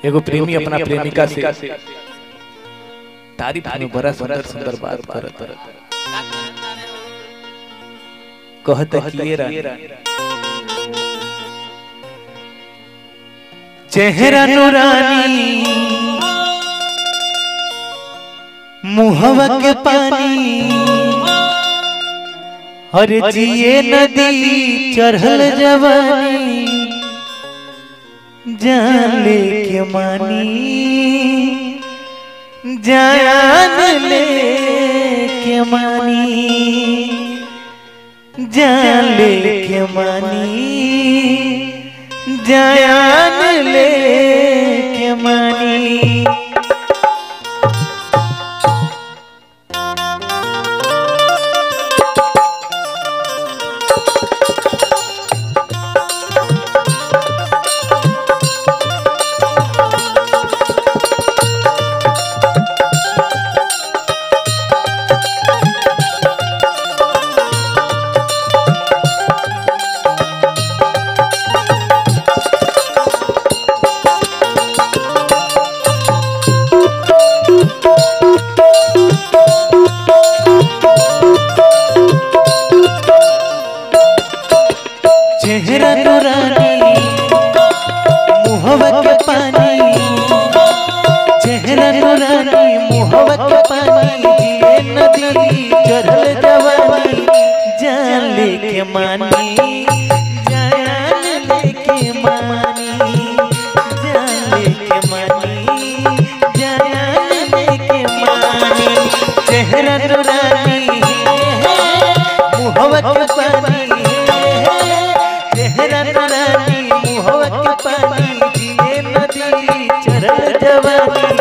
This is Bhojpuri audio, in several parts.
एगो प्रेमी अपना प्रेमिका से तारीफ में बड़ा सुंदर सुंदर बात करत कहत कि चेहरा नूरानी मुहवा के पानी हर जिए नदी चढ़ल जवानी जान ले के मानी जान ले के मानी जान ले के मानी जान ले के मानी। चेहरा नूरानी मुहवा के पानी चेहरा नूरानी मुहवा के पानी जिए नदी चढ़ल जवानी जान ले के मानी जान ले के मानी जान ले के मानी जान ले के मानी। चेहरा नूरानी मुहवा के पानी चेहरा नूरानी मुहवा के पानी जिए नदी चढ़ल जवानी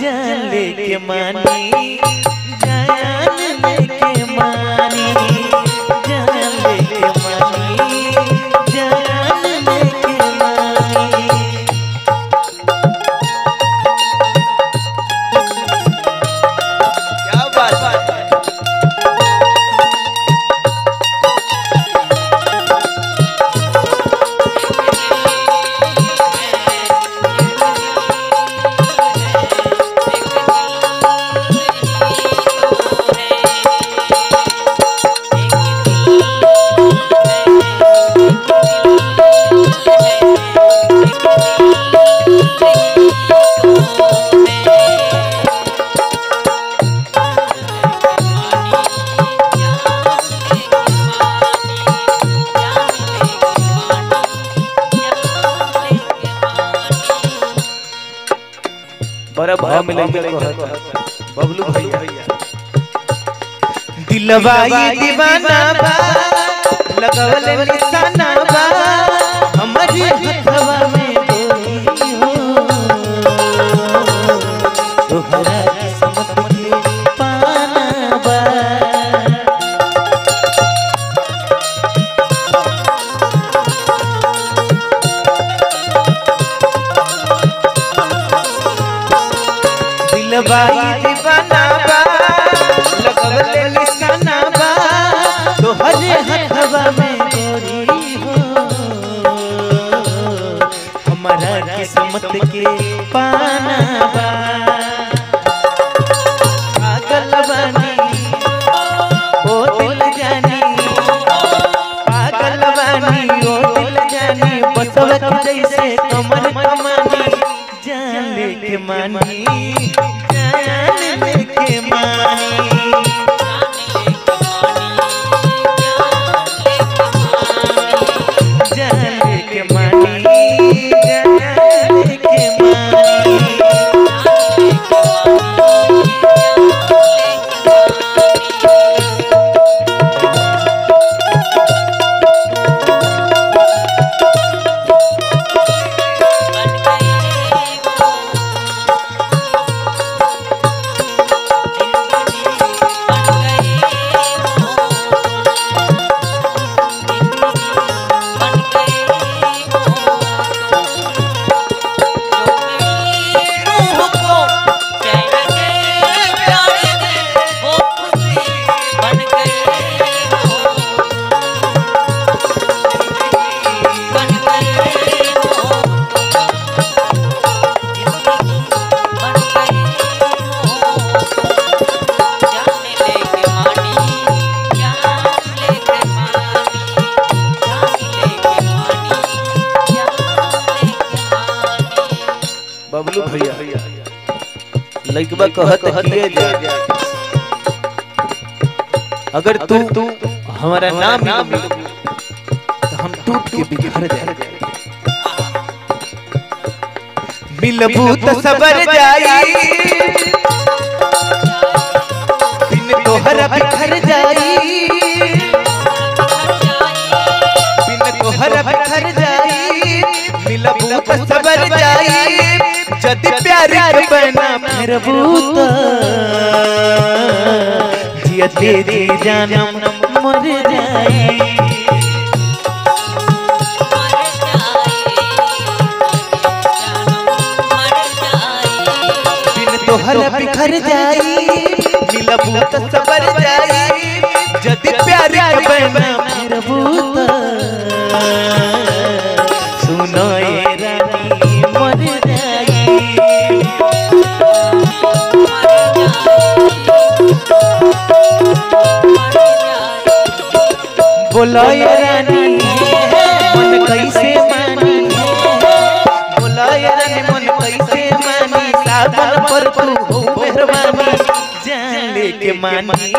जान ले के मानी जान ले के मानी जान ले के मानी जान ले के मानी। क्या बात है। बड़ा भाव में लगे बबलू भैया दिलवा ये दीवाना बा लगवले निशाना बा हमारी हथवा में गोरी हो तोहरा किस्मत के पाना बा। दिलवाई दीवाना बा लगवले निशाना बा तोहरे हथवा में गोरी हो हमारा किस्मत के पाना बा। पागल बानी ओ दिल जानी पागल बानी ओ दिल जानी बसवा के जैसे कमर कमानी जान ले के मानी जान ले के मानी जान ले के मानी जान ले के मानी। बबलू भैया लइकबा कहत किए जा अगर तू हमारा नाम तो हम टूट के बिखर जाए मिलबू तो सबर जाई बिन तोहरा बिखर जाई बिन तोहरा बिखर जाई मिलबू तो सबर जाई जद प्यार के बना फिरबू तो जिया तेरी जानम मर जाई बिन तोहरा बिखर जाई मिलबू तो सबर जाई जद प्यार के बना फिरबू तो सुनो ये रानी मर जाई बोलो ये रानी मन कैसे मानी बोलो ये रानी मन कैसे मानी सावन पर तू हो मेहरबानी जान लेके मानी